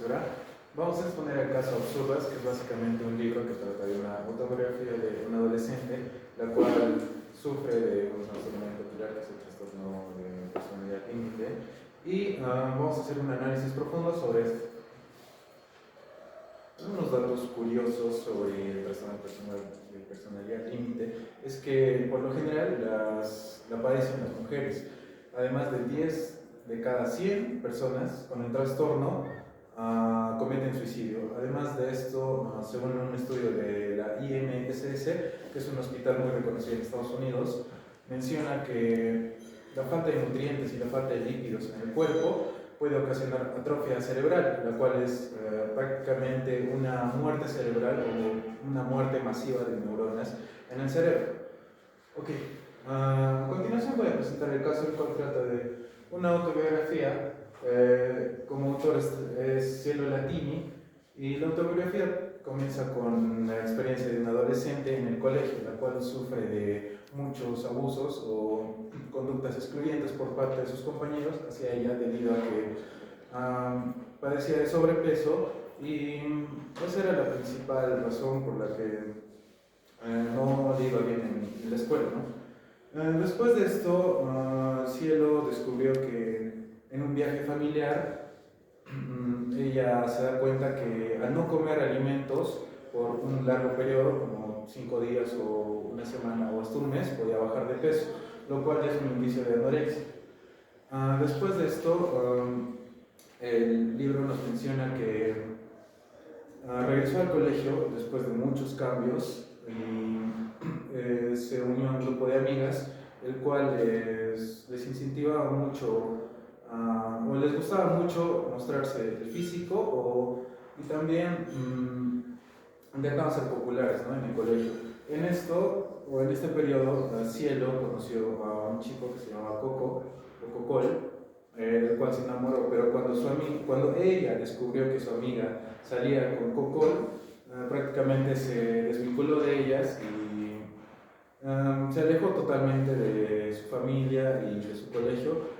lectura. Vamos a exponer el caso Absurdas, que es básicamente un libro que trata de una autobiografía de un adolescente, la cual sufre de un trastorno popular, que es el trastorno de personalidad límite, y vamos a hacer un análisis profundo sobre esto. Unos datos curiosos sobre el trastorno de personalidad límite es que por lo general la padecen las mujeres. Además de 10 de cada 100 personas con el trastorno cometen suicidio. Además de esto, según un estudio de la IMSS, que es un hospital muy reconocido en Estados Unidos, menciona que la falta de nutrientes y la falta de lípidos en el cuerpo puede ocasionar atrofia cerebral, la cual es prácticamente una muerte cerebral o una muerte masiva de neuronas en el cerebro. Ok, a continuación voy a presentar el caso, el cual trata de una autobiografía. Como autor es Cielo Latini, y la autobiografía comienza con la experiencia de un adolescente en el colegio, la cual sufre de muchos abusos o conductas excluyentes por parte de sus compañeros hacia ella, debido a que padecía de sobrepeso, y esa era la principal razón por la que no le iba bien en la escuela, ¿no? Después de esto, Cielo descubrió que en un viaje familiar ella se da cuenta que al no comer alimentos por un largo periodo, como 5 días o una semana o hasta un mes, podía bajar de peso, lo cual es un indicio de anorexia. Después de esto, el libro nos menciona que regresó al colegio después de muchos cambios y se unió a un grupo de amigas, el cual les incentivaba mucho o les gustaba mucho mostrarse el físico y también intentaban ser populares, ¿no?, en el colegio. En esto, o en este periodo, Cielo conoció a un chico que se llamaba Coco, o Cocol, del cual se enamoró, pero cuando ella descubrió que su amiga salía con Cocol, prácticamente se desvinculó de ellas y se alejó totalmente de su familia y de su colegio,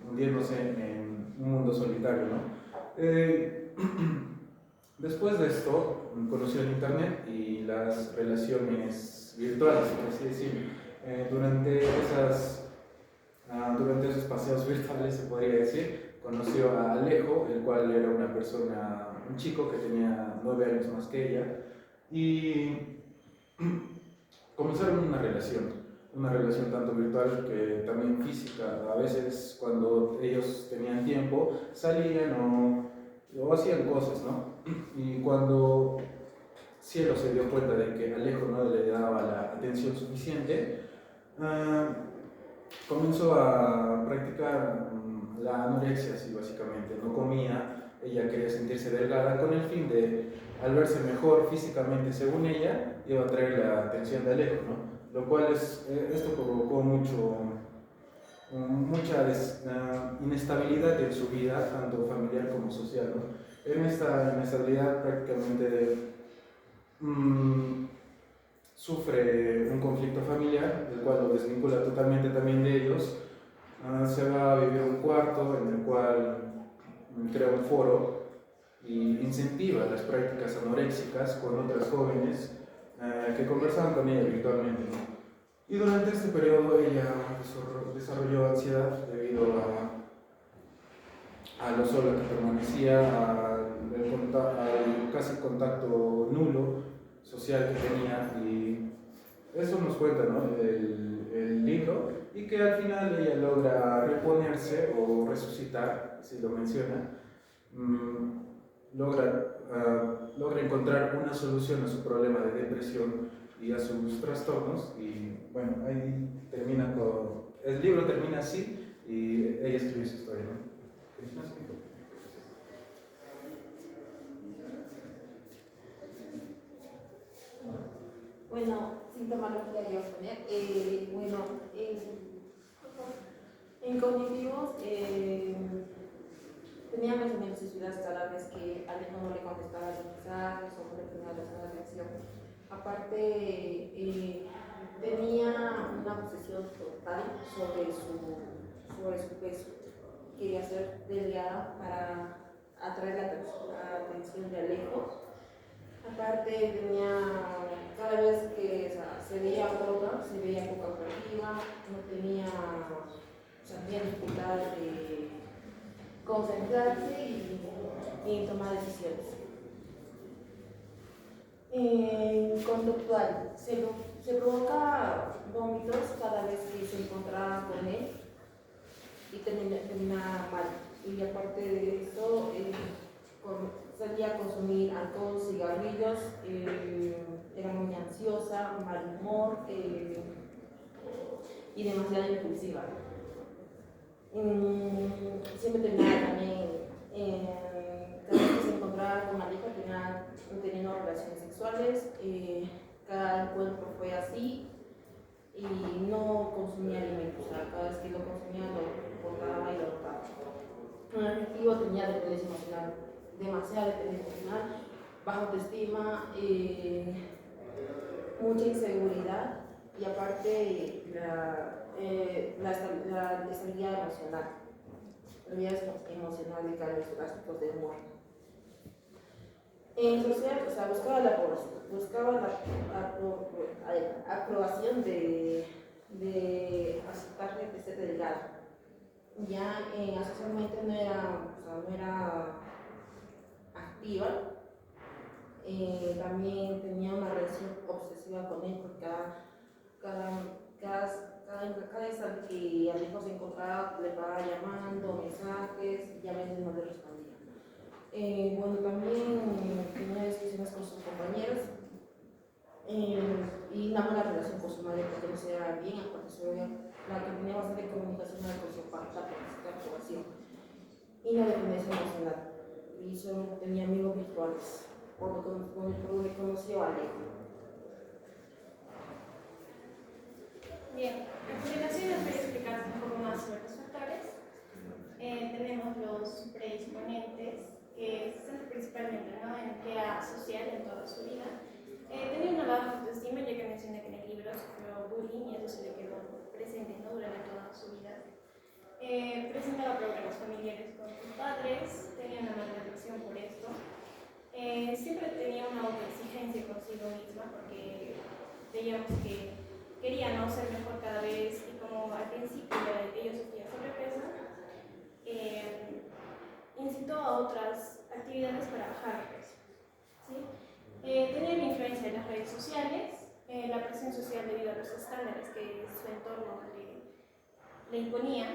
hundiéndose en un mundo solitario, ¿no? Después de esto, conoció el internet y las relaciones virtuales, por así decirlo. Durante esos paseos virtuales, se podría decir, conoció a Alejo, el cual era un chico que tenía 9 años más que ella, y comenzaron una relación tanto virtual que también física. A veces, cuando ellos tenían tiempo, salían o hacían cosas, ¿no? Y cuando Cielo se dio cuenta de que Alejo no le daba la atención suficiente, comenzó a practicar la anorexia, así básicamente. No comía, ella quería sentirse delgada con el fin de, al verse mejor físicamente según ella, iba a atraer la atención de Alejo, ¿no? Lo cual esto provocó mucha inestabilidad en su vida, tanto familiar como social, ¿no? En esta inestabilidad prácticamente sufre un conflicto familiar, el cual lo desvincula totalmente también de ellos. Se va a vivir a un cuarto en el cual crea un foro y incentiva las prácticas anoréxicas con otras jóvenes que conversaban con ella virtualmente, ¿no? Y durante este periodo ella desarrolló ansiedad debido a lo sola que permanecía, al casi contacto nulo social que tenía, y eso nos cuenta, ¿no?, el libro, y que al final ella logra reponerse o resucitar, si lo menciona, logra encontrar una solución a su problema de depresión y a sus trastornos, y bueno, ahí termina el libro termina así, y ella escribe su historia, ¿no? Bueno, sin tomar lo que quería poner, en cognitivos tenía más o menos necesidades cada vez que Alejo no le contestaba los mensajes o no le ponía la atención. Aparte, tenía una obsesión total sobre su peso. Quería ser delgada atraer la atención de Alejo. Aparte cada vez que, o sea, se veía gorda, se veía poco atractiva, no tenía, o sea, tenía dificultad de concentrarse y tomar decisiones. Conductual, se provoca vómitos cada vez que se encontraba con él y terminaba mal. Y aparte de eso, salía a consumir alcohol, cigarrillos, era muy ansiosa, mal humor y demasiado impulsiva. Siempre terminaba también, cada vez que se encontraba con Alejo teniendo relaciones sexuales, cada encuentro fue así y no consumía alimentos, o sea, cada vez que lo consumía lo botaba y lo botaba. Un objetivo tenía dependencia emocional, demasiada dependencia emocional, baja autoestima, mucha inseguridad y aparte la estabilidad emocional, de cara a los aspectos de humor. En social, o sea, buscaba la aprobación de aceptar de ser delgada. Ya socialmente no era activa. También tenía una relación obsesiva con él porque cada instante que Alejo se encontraba le estaba llamando, mensajes y a veces no le respondía. Bueno, también tenía discusiones con sus compañeros y una mala relación con su madre porque no se llevaba bien, aparte la que tenía bastante comunicación era con su papá por esta aprobación y la dependencia emocional. Y solo tenía amigos virtuales, por lo que conoció a Alejo. Bien, a continuación les voy a explicar un poco más sobre los factores. Tenemos los predisponentes, que se centran principalmente, ¿no?, en que era social en toda su vida. Tenía una baja autoestima, ya que mencioné que en el libro sufrió bullying y eso se le quedó presente, ¿no?, durante toda su vida. Presentaba problemas familiares con sus padres, tenía una mala relación por esto. Siempre tenía una autoexigencia consigo misma porque veíamos que quería, ¿no?, ser mejor cada vez y como al principio ella sufría sobrepeso, incitó a otras actividades para bajar de peso. ¿Sí? Tenía la influencia de las redes sociales, la presión social debido a los estándares que su entorno le imponía.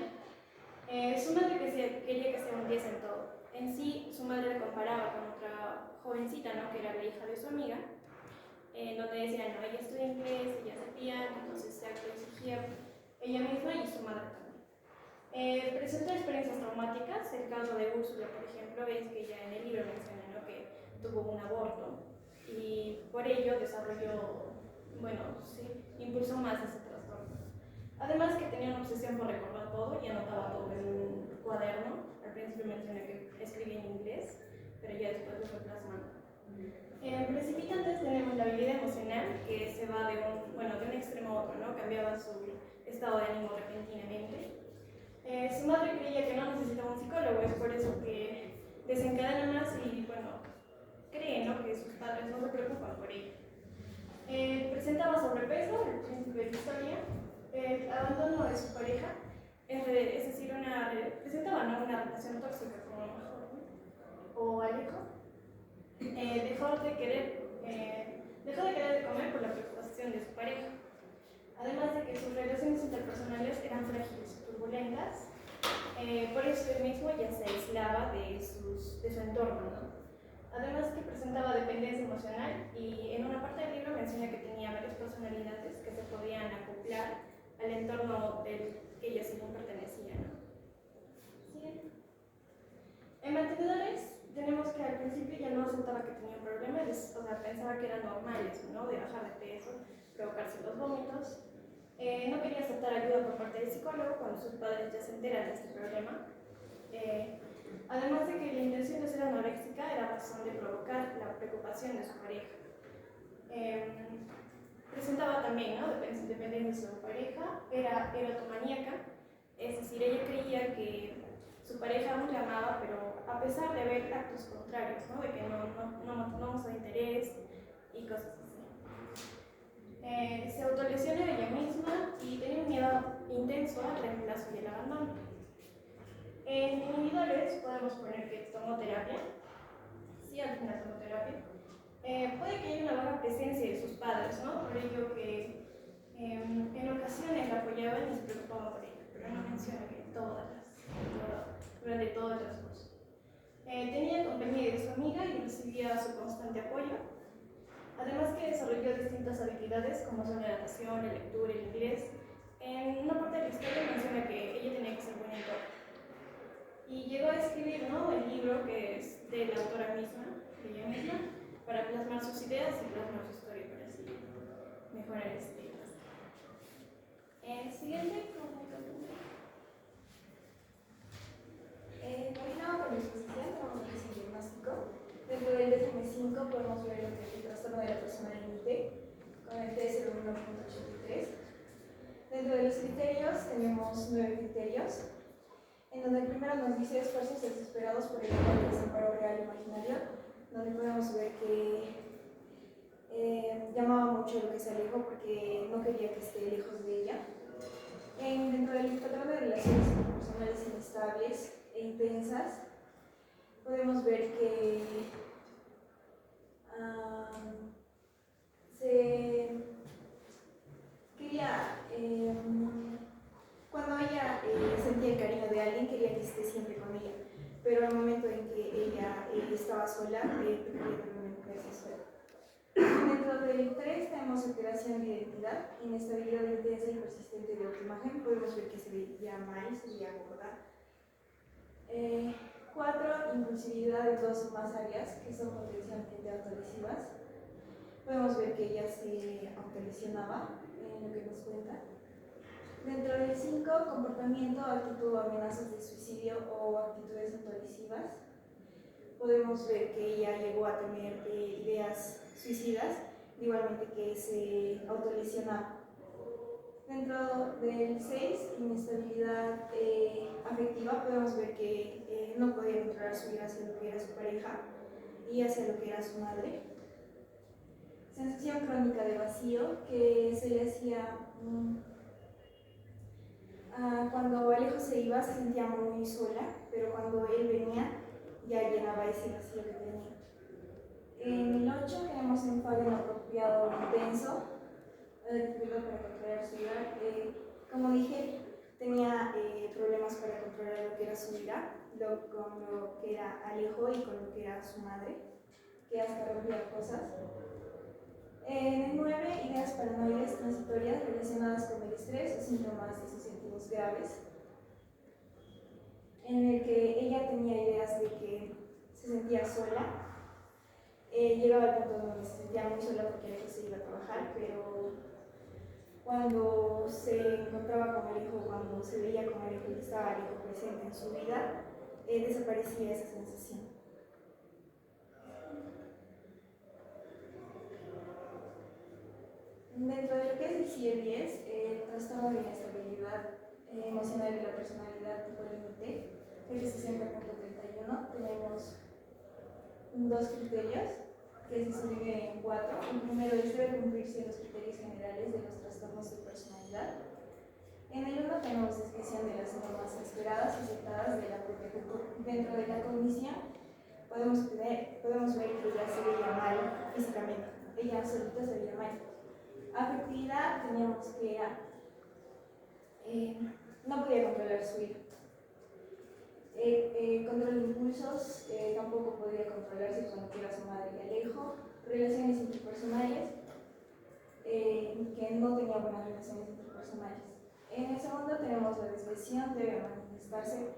Su madre quería que se hundiese en todo. En sí, su madre la comparaba con otra jovencita, ¿no?, que era la hija de su amiga, donde decía, no, ella estudia inglés, ella hace piano, entonces se autoexigía ella misma y su madre también. Presenta experiencias traumáticas. El caso de Úrsula, por ejemplo, es que ya en el libro menciona, ¿no?, que tuvo un aborto y por ello desarrolló, impulsó más ese trastorno. Además que tenía una obsesión por recordar todo y anotaba todo en un cuaderno. Al principio mencioné que escribía en inglés, pero ya después lo fue plasmando. Precipitantes tenemos la habilidad emocional, que se va de un extremo a otro, ¿no?, cambiaba su estado de ánimo repentinamente. Su madre creía que no necesitaba un psicólogo, es por eso que desencadena más y cree, ¿no?, que sus padres no se preocupan por ella. Presentaba sobrepeso, el principio de la historia, abandono de su pareja, es decir, presentaba, ¿no?, una relación tóxica o Alejo. Dejó de querer comer por la preocupación de su pareja. Además de que sus relaciones interpersonales eran frágiles y turbulentas, por eso él mismo ya se aislaba de su entorno, ¿no? Además que presentaba dependencia emocional y en una parte del libro menciona que tenía varias personalidades que se podían acoplar al entorno del que ella sí no pertenecía, ¿no? ¿Sí? En mantenedores tenemos que al principio ya no aceptaba que tenía problemas, pensaba que era normal eso, ¿no?, de bajar de peso, provocarse los vómitos. No quería aceptar ayuda por parte del psicólogo cuando sus padres ya se enteran de este problema. Además de que la intención de ser anoréxica era razón de provocar la preocupación de su pareja. Presentaba también, ¿no?, dependencia de su pareja, era erotomaníaca, es decir, ella creía que su pareja aún la amaba, pero a pesar de haber actos contrarios, ¿no? De que no muestra interés y cosas así. Se autolesionó ella misma y tenía un miedo intenso al reemplazo y el abandono. En inhibidores podemos poner que tomó terapia, sí, al final tomó terapia. Puede que haya una baja presencia de sus padres, ¿no? Por ello que en ocasiones la apoyaban y se preocupaban por ella, pero no menciona que durante todo el transcurso. Tenía compañía de su amiga y recibía su constante apoyo. Además que desarrolló distintas habilidades como son la natación, la lectura, el inglés. En una parte de la historia menciona que ella tenía que ser buena en todo. Y llegó a escribir, ¿no?, el libro que es de la autora misma, de ella misma, para plasmar sus ideas y plasmar su historia para así mejorar el estilo. El siguiente, continuando con la exposición, tenemos aquí el diagnóstico. Dentro del DSM-5 podemos ver lo que es el trastorno de la persona límite, con el TSR1.83. Dentro de los criterios tenemos 9 criterios, en donde el primero nos dice esfuerzos desesperados por evitar el desamparo real e imaginario, donde podemos ver que llamaba mucho lo que se alejó porque no quería que esté lejos de ella. Dentro del patrón de relaciones interpersonales inestables e intensas, podemos ver que se quería, cuando ella sentía el cariño de alguien, quería que esté siempre con ella, pero al momento en que ella estaba sola, prefería también quedarse sola. Dentro del 3 tenemos alteración de identidad, inestabilidad intensa y persistente de autoimagen. Podemos ver que se veía mal, se veía gorda. 4, impulsividad de 2 o más áreas que son potencialmente autolesivas. Podemos ver que ella se autolesionaba en lo que nos cuenta. Dentro del 5, comportamiento, actitud o amenazas de suicidio o actitudes autolesivas. Podemos ver que ella llegó a tener ideas suicidas, igualmente que se autolesionaba. Dentro del 6, inestabilidad afectiva, podemos ver que no podía controlar su vida hacia lo que era su pareja y hacia lo que era su madre. Sensación crónica de vacío, que se le hacía cuando Alejo se iba se sentía muy sola, pero cuando él venía ya llenaba ese vacío que tenía. En el 8 tenemos enfado inapropiado intenso, dificultad para controlar su ira. Como dije, tenía problemas para controlar lo que era su ira, con lo que era Alejo y con lo que era su madre, que hasta rompía cosas. En el 9, ideas paranoides transitorias relacionadas con el estrés o síntomas disociativos graves, en el que ella tenía ideas de que se sentía sola. Llegaba al punto donde se sentía muy sola porque Alejo se iba a trabajar, pero cuando se encontraba con Alejo, cuando se veía con Alejo y estaba Alejo presente en su vida, desaparecía esa sensación. Dentro de lo que es el CIE-10, el trastorno de inestabilidad emocional de la personalidad tipo límite, que es el 60.31, tenemos 2 criterios que se subdividen en 4. El primero es: debe cumplirse los criterios generales de los trastornos de personalidad. En el 1 tenemos descripción de las normas esperadas y aceptadas de la propia cultura. Dentro de la cognición podemos ver que ella se veía mal físicamente, ella solita se veía mal. Afectividad, teníamos que era, no podía controlar su ira. Control de impulsos, tampoco podía controlarse con lo que era su madre y Alejo. Relaciones interpersonales, que no tenía buenas relaciones interpersonales. En el segundo tenemos la depresión, debe manifestarse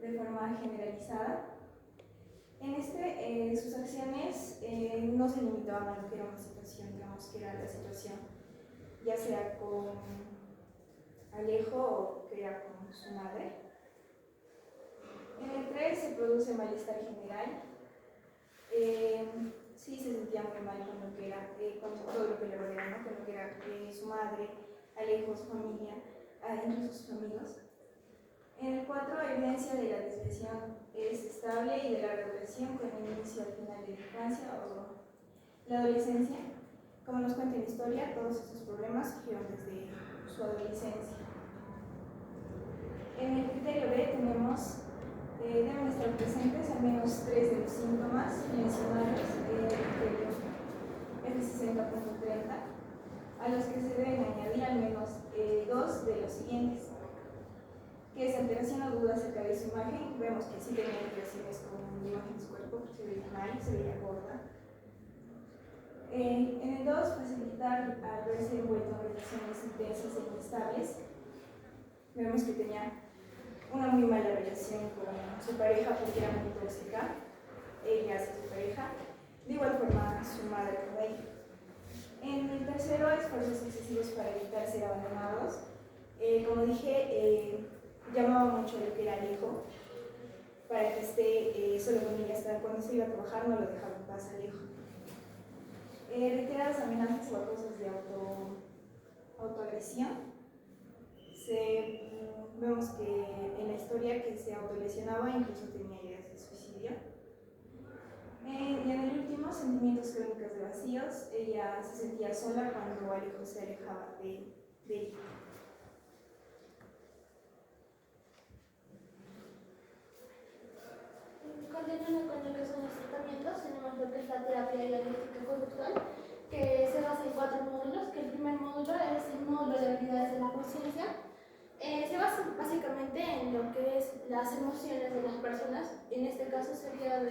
de forma generalizada. En sus acciones no se limitaban a lo que era una situación, digamos que era la situación, ya sea con Alejo o que era con su madre. En el 3 se produce malestar general. Sí se sentía muy mal con lo que era, con todo lo que le rodeaba, ¿no? Con lo que era su madre, Alejo, su familia, incluso sus amigos. En el 4, evidencia de la desviación es estable y de larga duración con el inicio al final de la infancia o la adolescencia. Como nos cuenta la historia, todos estos problemas surgieron desde su adolescencia. En el criterio B tenemos deben estar presentes al menos 3 de los síntomas mencionados del criterio F60.30, a los que se deben añadir al menos 2 de los siguientes, que es alteración o duda acerca de su imagen. Vemos que sí tenía alteraciones con la imagen de su cuerpo, se veía mal, se veía gorda. En el 2, facilitar al verse envuelto en relaciones intensas e inestables. Vemos que tenía una muy mala relación con su pareja porque era muy tóxica, ella hacia su pareja, de igual forma su madre con ella. En el tercero, esfuerzos excesivos para evitar ser abandonados. Como dije, llamaba mucho lo que era el hijo, para que esté solo con ella hasta cuando se iba a trabajar, no lo dejaba en paz al hijo. Reiteradas amenazas o acosos de autoagresión. Vemos que en la historia que se autolesionaba, incluso tenía ideas de suicidio. Y en el último, sentimientos crónicos de vacíos. Ella se sentía sola cuando el hijo se alejaba de ella. Continuando con lo que son los tratamientos, tenemos lo que es la terapia dialéctica conductual, que se basa en 4 módulos, que el primer módulo es el módulo de habilidades de la conciencia. Se basa básicamente en lo que es las emociones de las personas, en este caso sería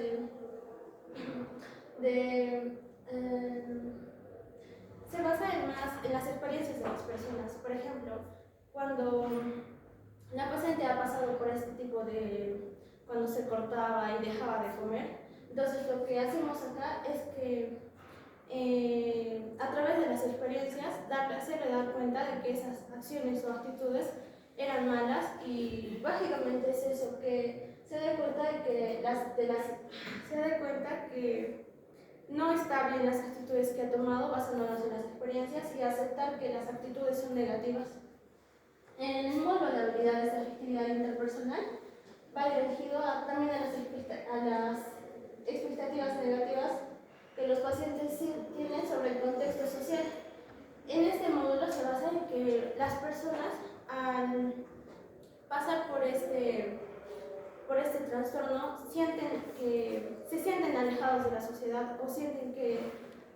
se basa más en las experiencias de las personas. Por ejemplo, cuando la paciente ha pasado por este tipo de, cuando se cortaba y dejaba de comer, entonces lo que hacemos acá es que a través de las experiencias hacerle dar cuenta de que esas acciones o actitudes eran malas, y básicamente es eso, que se dé cuenta de que se dé cuenta que no está bien las actitudes que ha tomado basándonos en las experiencias, y aceptar que las actitudes son negativas. En el módulo de habilidades de afectividad interpersonal va dirigido también a las expectativas negativas que los pacientes tienen sobre el contexto social. En este módulo se basa en que las personas, al pasar por este trastorno, se sienten alejados de la sociedad, o sienten que,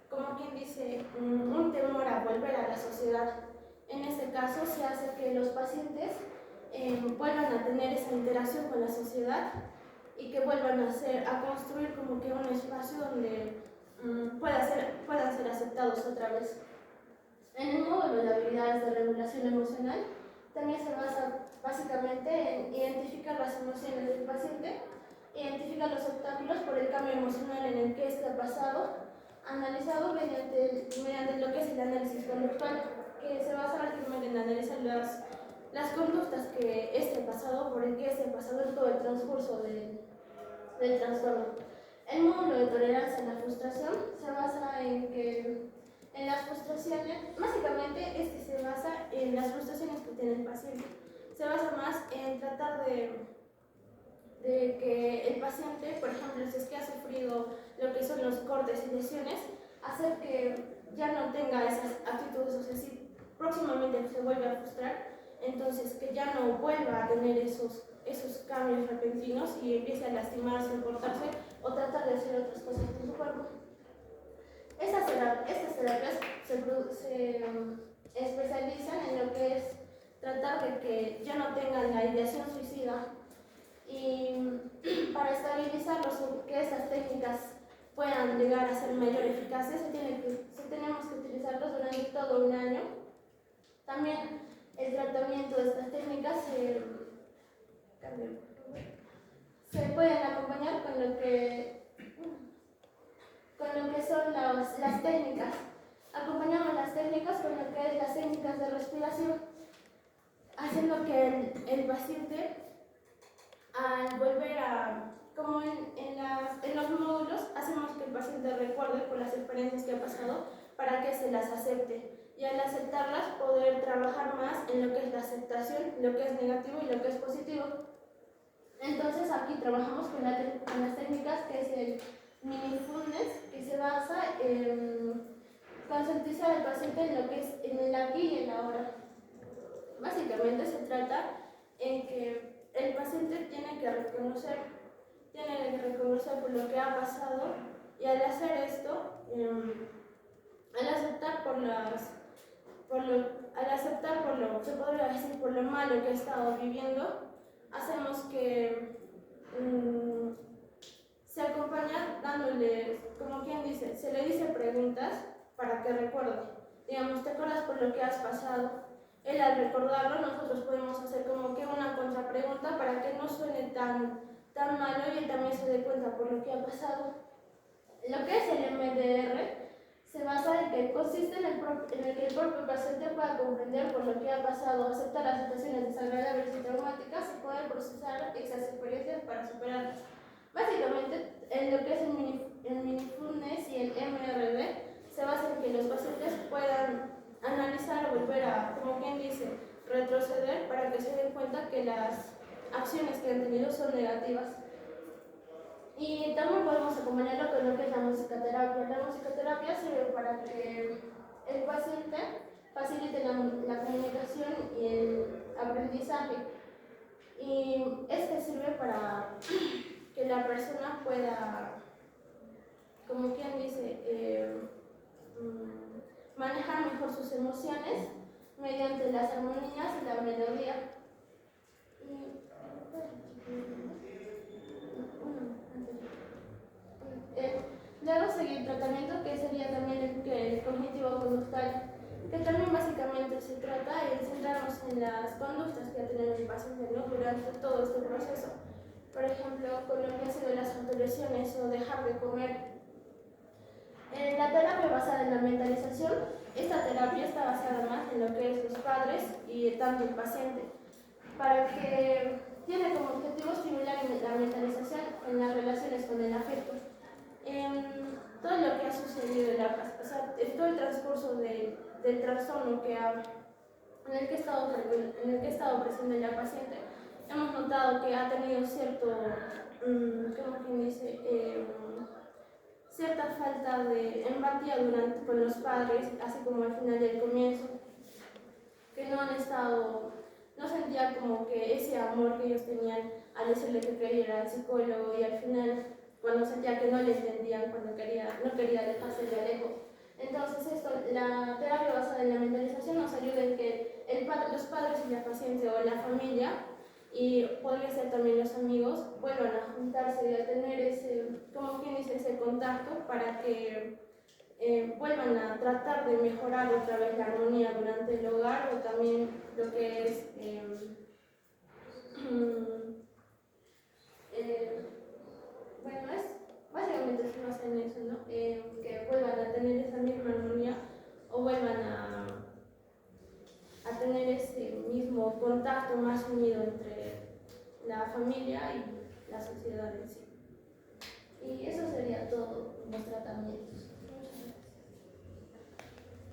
como quien dice, un temor a volver a la sociedad. En este caso se hace que los pacientes vuelvan a tener esa interacción con la sociedad y que vuelvan a construir como que un espacio donde puedan ser aceptados otra vez. En el módulo de habilidades de regulación emocional también se basa básicamente en identificar las emociones del paciente, identificar los obstáculos por el cambio emocional en el que éste ha pasado, analizado mediante lo que es el análisis conductual, que se basa básicamente en analizar las conductas que éste ha pasado, por el que éste ha pasado en todo el transcurso del trastorno. El módulo de tolerancia a la frustración se basa en las frustraciones, básicamente se basa en las frustraciones que tiene el paciente. Se basa más en tratar de que el paciente, por ejemplo, si es que ha sufrido lo que son los cortes y lesiones, hacer que ya no tenga esas actitudes, o sea, si próximamente se vuelve a frustrar, entonces que ya no vuelva a tener esos cambios repentinos y empiece a lastimarse, a cortarse o tratar de hacer otras cosas con su cuerpo. Estas terapias se especializan en lo que es tratar de que ya no tengan la ideación suicida, y para estabilizarlos, que estas técnicas puedan llegar a ser mayor eficaces, tenemos que utilizarlos durante todo un año. También el tratamiento de estas técnicas se pueden acompañar con lo que son las técnicas. Acompañamos las técnicas con lo que es las técnicas de respiración, haciendo que el paciente, al volver como en los módulos, hacemos que el paciente recuerde por las experiencias que ha pasado para que se las acepte, y al aceptarlas poder trabajar más en lo que es la aceptación, lo que es negativo y lo que es positivo. Entonces aquí trabajamos con las técnicas que es el mindfulness, que se basa en concientizar al paciente en lo que es en el aquí y en la ahora. Básicamente se trata en que el paciente tiene que reconocer por lo que ha pasado, y al hacer esto, al aceptar se podría decir, por lo malo que ha estado viviendo, hacemos que se acompaña dándole, como quien dice, se le dice preguntas para que recuerde. Digamos, ¿te acuerdas por lo que has pasado? Él, al recordarlo, nosotros podemos hacer como que una contrapregunta para que no suene tan malo y él también se dé cuenta por lo que ha pasado. Lo que es el MDR se basa en que consiste en el que el propio paciente pueda comprender por lo que ha pasado, aceptar las situaciones desagradables y traumáticas y poder procesar esas experiencias para superarlas. Básicamente, en lo que es el mindfulness y el MRD se basa en que los pacientes puedan analizar o volver a, como quien dice, retroceder para que se den cuenta que las acciones que han tenido son negativas. Y también podemos acompañarlo con lo que es la musicoterapia. La musicoterapia sirve para que el paciente facilite la comunicación y el aprendizaje. Y este sirve para que la persona pueda, como quien dice, manejar mejor sus emociones mediante las armonías y la melodía. Luego sigue el tratamiento, que sería también el cognitivo-conductual, que también básicamente se trata de centrarnos en las conductas que ha tenido el paciente, ¿no?, durante todo este proceso. Por ejemplo, con lo que han sido las autolesiones o dejar de comer. En la terapia basada en la mentalización, esta terapia está basada más en lo que es los padres y tanto el paciente, para que tiene como objetivo estimular la mentalización en las relaciones con el afecto. Todo lo que ha sucedido en todo el transcurso del trastorno en el que ha estado presente la paciente, hemos notado que ha tenido cierta falta de empatía con los padres, así como al final del comienzo, que no sentía como que ese amor que ellos tenían al decirle que quería ir al psicólogo, y al final, cuando sentía que no le entendían, cuando no quería dejarse de lejos. Entonces la terapia basada en la mentalización nos ayuda en que los padres y la paciente o la familia, y podría ser también los amigos, vuelvan a juntarse y a tener ese contacto para que vuelvan a tratar de mejorar otra vez la armonía durante el hogar, o también lo que es básicamente se basa en eso, ¿no? Que vuelvan a tener esa misma armonía, o vuelvan a tener ese mismo contacto más unido entre la familia y la sociedad en sí. Y eso sería todo los tratamientos.